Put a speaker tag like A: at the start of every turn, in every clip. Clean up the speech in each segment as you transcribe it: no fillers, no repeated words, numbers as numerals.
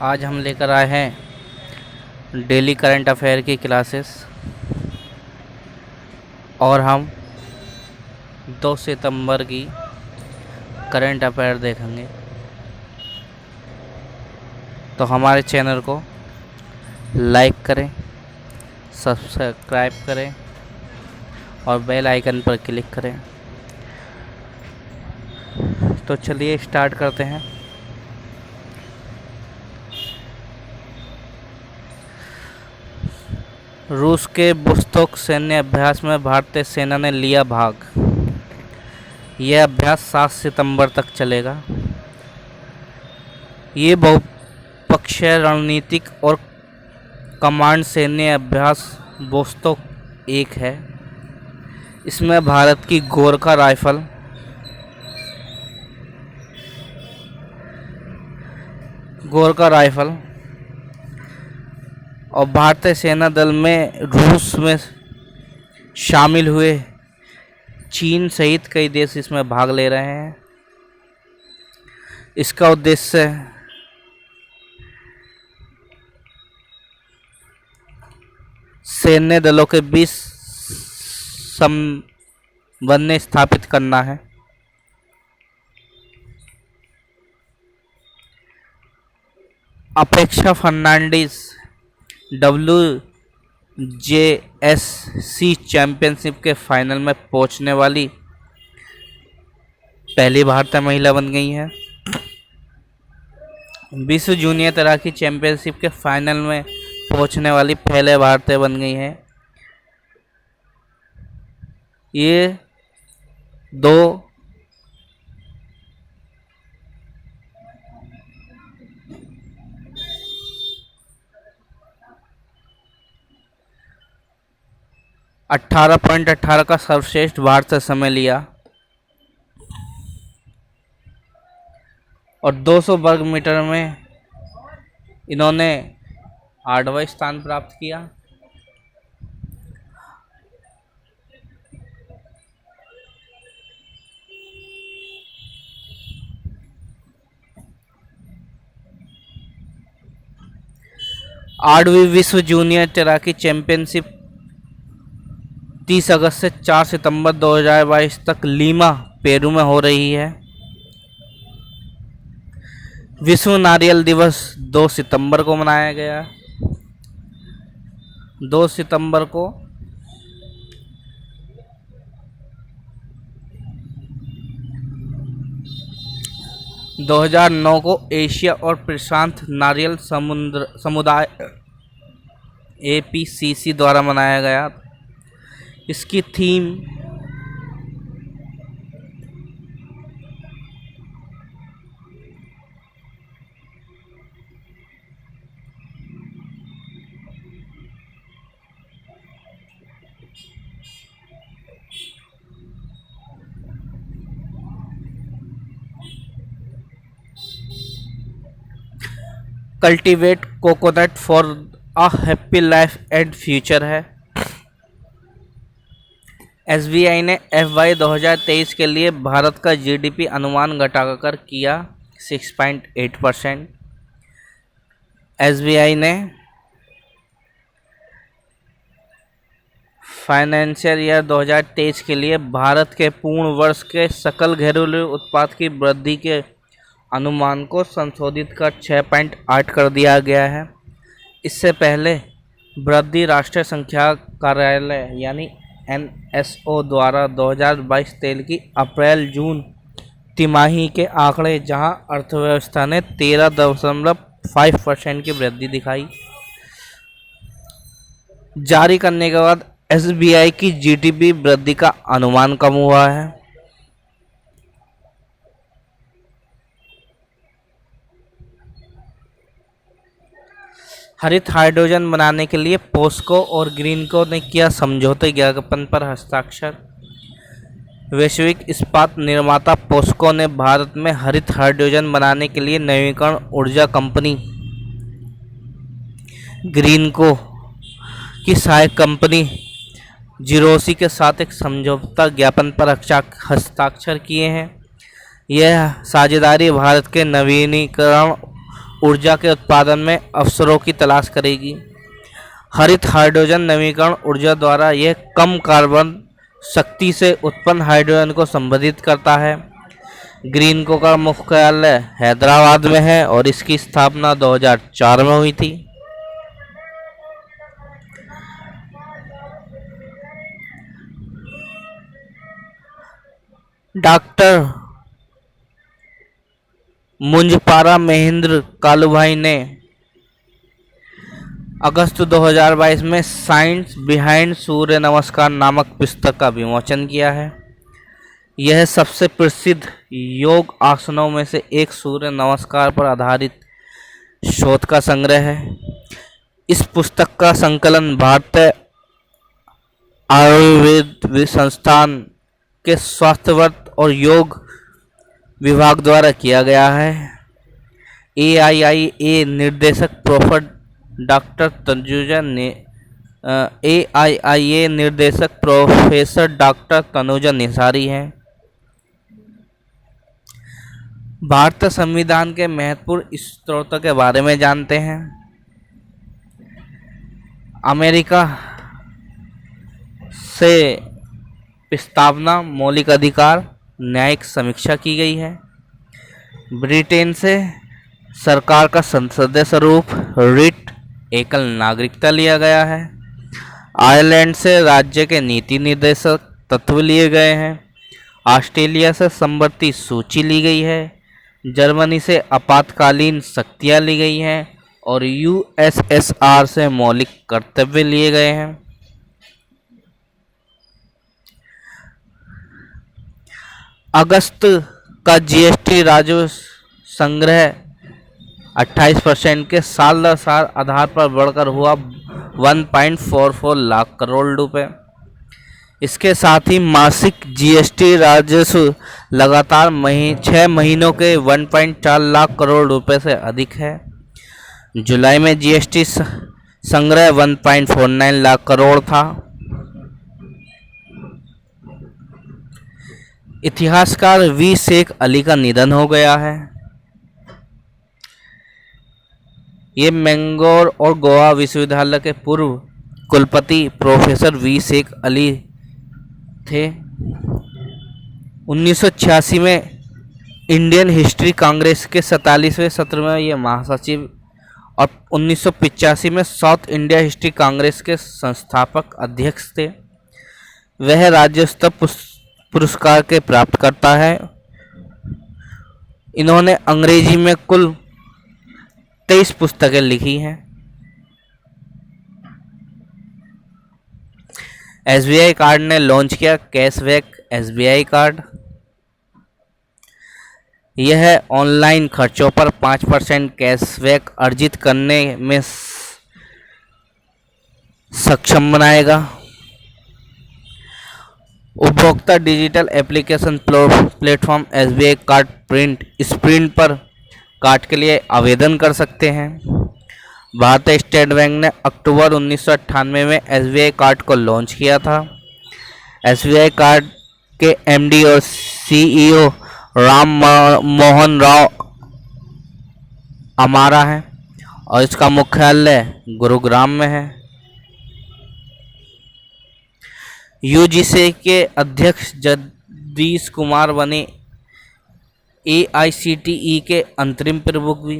A: आज हम लेकर आए हैं डेली करंट अफेयर की क्लासेस और हम 2 सितंबर की करंट अफेयर देखेंगे। तो हमारे चैनल को लाइक करें, सब्सक्राइब करें और बेल आइकन पर क्लिक करें। तो चलिए स्टार्ट करते हैं। रूस के वोस्तोक सैन्य अभ्यास में भारतीय सेना ने लिया भाग। यह अभ्यास 7 सितंबर तक चलेगा। ये बहुपक्षीय रणनीतिक और कमांड सैन्य अभ्यास वोस्तोक 1 है। इसमें भारत की गोरखा राइफल और भारतीय सेना दल में रूस में शामिल हुए चीन सहित कई देश इसमें भाग ले रहे हैं। इसका उद्देश्य सैन्य दलों के बीच समन्वय स्थापित करना है। अपेक्षा फर्नांडीज WJSC चैंपियनशिप के फाइनल में पहुंचने वाली पहली भारतीय महिला बन गई है। विश्व जूनियर तैराकी चैंपियनशिप के फाइनल में पहुंचने वाली पहले भारतीय बन गई है। ये 2 18.18 का सर्वश्रेष्ठ भारतीय समय लिया और 200 वर्ग मीटर में इन्होंने 8वां स्थान प्राप्त किया। आठवीं विश्व जूनियर तैराकी चैंपियनशिप 30 अगस्त से 4 सितंबर 2022 तक लीमा, पेरू में हो रही है। विश्व नारियल दिवस 2 सितंबर को मनाया गया। 2 सितंबर को (2009) को एशिया और प्रशांत नारियल समुदाय APCC द्वारा मनाया गया। इसकी theme cultivate coconut for a happy life and future है। SBI ने FY 2023 के लिए भारत का GDP अनुमान घटाकर किया 6.8%। SBI ने फाइनेंशियल ईयर 2023 के लिए भारत के पूर्ण वर्ष के सकल घरेलू उत्पाद की वृद्धि के अनुमान को संशोधित कर 6.8 कर दिया गया है। इससे पहले वृद्धि राष्ट्रीय संख्या कार्यालय यानी NSO द्वारा 2022-23 की अप्रैल-जून तिमाही के आंकड़े, जहां अर्थव्यवस्था ने 13.5% की वृद्धि दिखाई, जारी करने के बाद SBI की GDP वृद्धि का अनुमान कम हुआ है। हरित हाइड्रोजन बनाने के लिए पोस्को और ग्रीनको ने किया समझौते ज्ञापन पर हस्ताक्षर। वैश्विक इस्पात निर्माता पोस्को ने भारत में हरित हाइड्रोजन बनाने के लिए नवीकरण ऊर्जा कंपनी ग्रीनको की सहायक कंपनी जीरोसी के साथ एक समझौता ज्ञापन पर हस्ताक्षर किए हैं। यह साझेदारी भारत के नवीनीकरण ऊर्जा के उत्पादन में अवसरों की तलाश करेगी। हरित हाइड्रोजन नवीकरण ऊर्जा द्वारा यह कम कार्बन शक्ति से उत्पन्न हाइड्रोजन को संबंधित करता है। ग्रीनको का मुख्यालय हैदराबाद में है और इसकी स्थापना 2004 में हुई थी। डॉक्टर मुंजपारा महेंद्र कालूभाई ने अगस्त 2022 में साइंस बिहाइंड सूर्य नमस्कार नामक पुस्तक का विमोचन किया है। यह सबसे प्रसिद्ध योग आसनों में से एक सूर्य नमस्कार पर आधारित शोध का संग्रह है। इस पुस्तक का संकलन भारतीय आयुर्वेद संस्थान के स्वास्थ्यवर्त और योग विभाग द्वारा किया गया है। AIIA निर्देशक प्रोफेसर डॉक्टर तनुजा निसारी हैं। भारतीय संविधान के महत्वपूर्ण स्रोतों के बारे में जानते हैं। अमेरिका से प्रस्तावना, मौलिक अधिकार, न्यायिक समीक्षा की गई है। ब्रिटेन से सरकार का संसदीय स्वरूप, रिट, एकल नागरिकता लिया गया है। आयरलैंड से राज्य के नीति निर्देशक तत्व लिए गए हैं। ऑस्ट्रेलिया से संवर्ती सूची ली गई है। जर्मनी से आपातकालीन शक्तियाँ ली गई हैं और USSR से मौलिक कर्तव्य लिए गए हैं। अगस्त का GST राजस्व संग्रह 28% के साल दर साल आधार पर बढ़कर हुआ 1.44 लाख करोड़ रुपए। इसके साथ ही मासिक GST राजस्व लगातार 6 महीनों के 1.4 लाख करोड़ रुपए से अधिक है। जुलाई में GST संग्रह 1.49 लाख करोड़ था। इतिहासकार V शेख अली का निधन हो गया है। ये मैंगलोर और गोवा विश्वविद्यालय के पूर्व कुलपति प्रोफेसर V शेख अली थे। 1986 में इंडियन हिस्ट्री कांग्रेस के 47वें सत्र में ये महासचिव और 1985 में साउथ इंडिया हिस्ट्री कांग्रेस के संस्थापक अध्यक्ष थे। वह राज्योत्सव पुरस्कार के प्राप्तकर्ता है। इन्होंने अंग्रेजी में कुल 23 पुस्तकें लिखी हैं। SBI कार्ड ने लॉन्च किया कैशबैक SBI कार्ड। यह ऑनलाइन खर्चों पर 5% कैशबैक अर्जित करने में सक्षम बनाएगा। उपभोक्ता digital application platform SBI card print पर कार्ड के लिए आवेदन कर सकते हैं। भारतीय स्टेट बैंक ने अक्टूबर 1998 में SBI कार्ड को लॉन्च किया था। SBI कार्ड के MD और CEO राम मोहन राव अमारा है और इसका मुख्यालय गुरुग्राम में है। UGC के अध्यक्ष जगदीश कुमार बने AICTE के अंतरिम प्रमुख भी।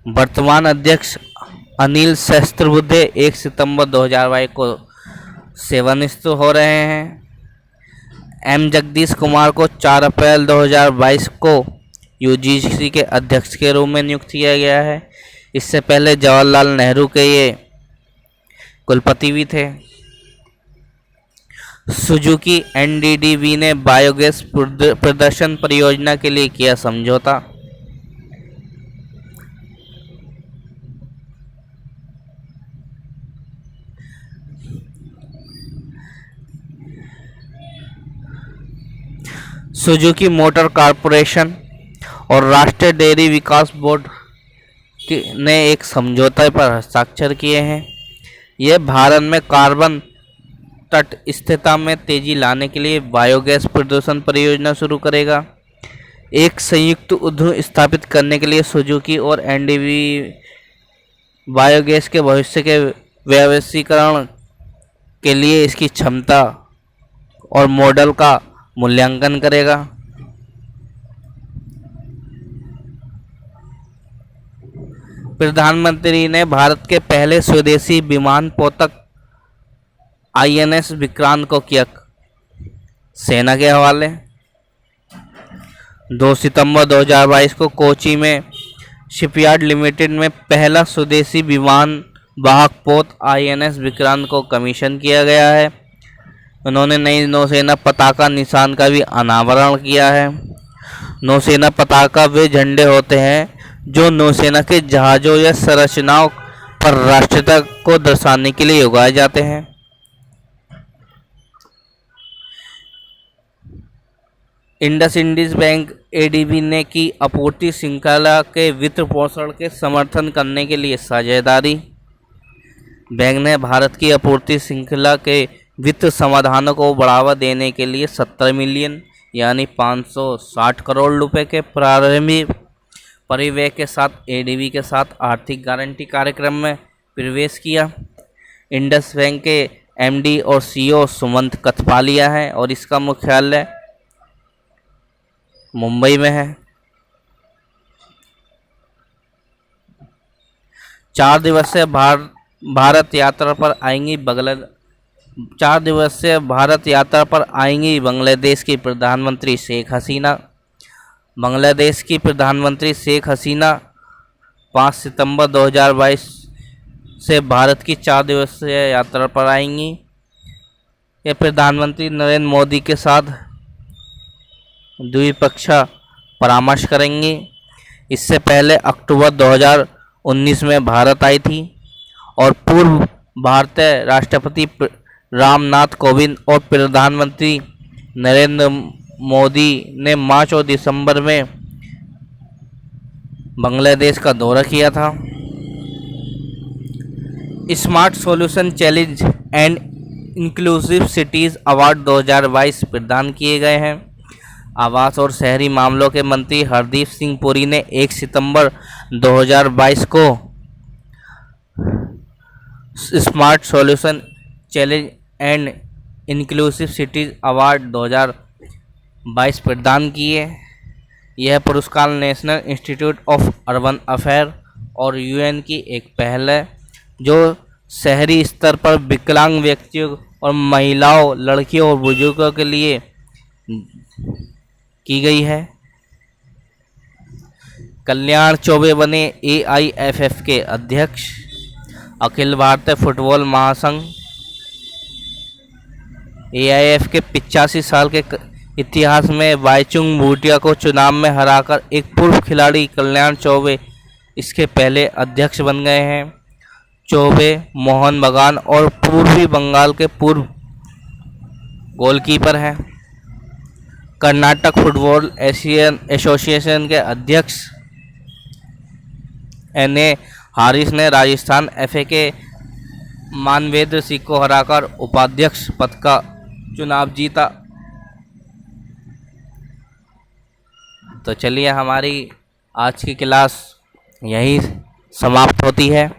A: वर्तमान अध्यक्ष अनिल सहस्त्रबुद्धे 1 सितंबर 2022 को सेवानिवृत्त हो रहे हैं। M जगदीश कुमार को 4 अप्रैल 2022 को UGC के अध्यक्ष के रूप में नियुक्त किया गया है। इससे पहले जवाहरलाल नेहरू के ये कुलपति भी थे। सुजुकी NDDB ने बायोगैस प्रदर्शन परियोजना के लिए किया समझौता। सुजुकी मोटर कॉरपोरेशन और राष्ट्रीय डेयरी विकास बोर्ड ने एक समझौते पर हस्ताक्षर किए हैं। यह भारत में कार्बन तटस्थता में तेजी लाने के लिए बायोगैस प्रदूषण परियोजना शुरू करेगा। एक संयुक्त उद्यम स्थापित करने के लिए सुजुकी और एनडीवी बायोगैस के भविष्य के व्यवसायीकरण के लिए इसकी क्षमता और मॉडल का मूल्यांकन करेगा। प्रधानमंत्री ने भारत के पहले स्वदेशी विमानपोतक आईएनएस विक्रांत को किया सेना के हवाले। 2 सितंबर 2022 को कोची में शिपयार्ड लिमिटेड में पहला स्वदेशी विमान वाहक पोत आईएनएस विक्रांत को कमीशन किया गया है। उन्होंने नई नौसेना पताका निशान का भी अनावरण किया है। नौसेना पताका वे झंडे होते हैं जो नौसेना के जहाज़ों या संरचनाओं पर राष्ट्रीयता को दर्शाने के लिए उगाए जाते हैं। इंडस बैंक एडीबी ने की आपूर्ति श्रृंखला के वित्त पोषण के समर्थन करने के लिए साझेदारी। बैंक ने भारत की आपूर्ति श्रृंखला के वित्त समाधानों को बढ़ावा देने के लिए 70 मिलियन यानी 560 करोड़ रुपए के प्रारंभिक परिव्यय के साथ एडीबी के साथ आर्थिक गारंटी कार्यक्रम में प्रवेश किया। इंडस बैंक के एमडी और सीईओ सुमंत कथपालिया है और इसका मुख्यालय मुंबई में है। 4 दिवसीय भारत यात्रा पर आएंगी बांग्लादेश की प्रधानमंत्री शेख हसीना। बांग्लादेश की प्रधानमंत्री शेख हसीना 5 सितंबर 2022 से भारत की 4 दिवसीय यात्रा पर आएंगी। ये प्रधानमंत्री नरेंद्र मोदी के साथ द्विपक्षीय परामर्श करेंगी। इससे पहले अक्टूबर 2019 में भारत आई थी और पूर्व भारतीय राष्ट्रपति रामनाथ कोविंद और प्रधानमंत्री नरेंद्र मोदी ने मार्च और दिसंबर में बांग्लादेश का दौरा किया था। Smart solution challenge and inclusive cities award 2022 प्रदान किए गए हैं। आवास और शहरी मामलों के मंत्री हरदीप सिंह पुरी ने 1 सितंबर 2022 को smart solution challenge and inclusive cities award 2022 प्रदान किए। यह पुरस्कार national institute of urban affair और यूएन की एक पहल है जो शहरी स्तर पर विकलांग व्यक्तियों और महिलाओं, लड़कियों और बुजुर्गों के लिए की गई है। कल्याण चौबे बने एआईएफएफ के अध्यक्ष। अखिल भारतीय फुटबॉल महासंघ एआईएफ के 85 साल के इतिहास में बाईचुंग भूटिया को चुनाव में हराकर एक पूर्व खिलाड़ी कल्याण चौबे इसके पहले अध्यक्ष बन गए हैं। चौबे मोहन बगान और पूर्वी बंगाल के पूर्व गोलकीपर हैं। कर्नाटक फुटबॉल एसोसिएशन के अध्यक्ष एनए हारिस ने राजस्थान एफए के मानवेंद्र सिंह को हराकर उपाध्यक्ष पद का चुनाव जीता। तो चलिए हमारी आज की क्लास यहीं समाप्त होती है।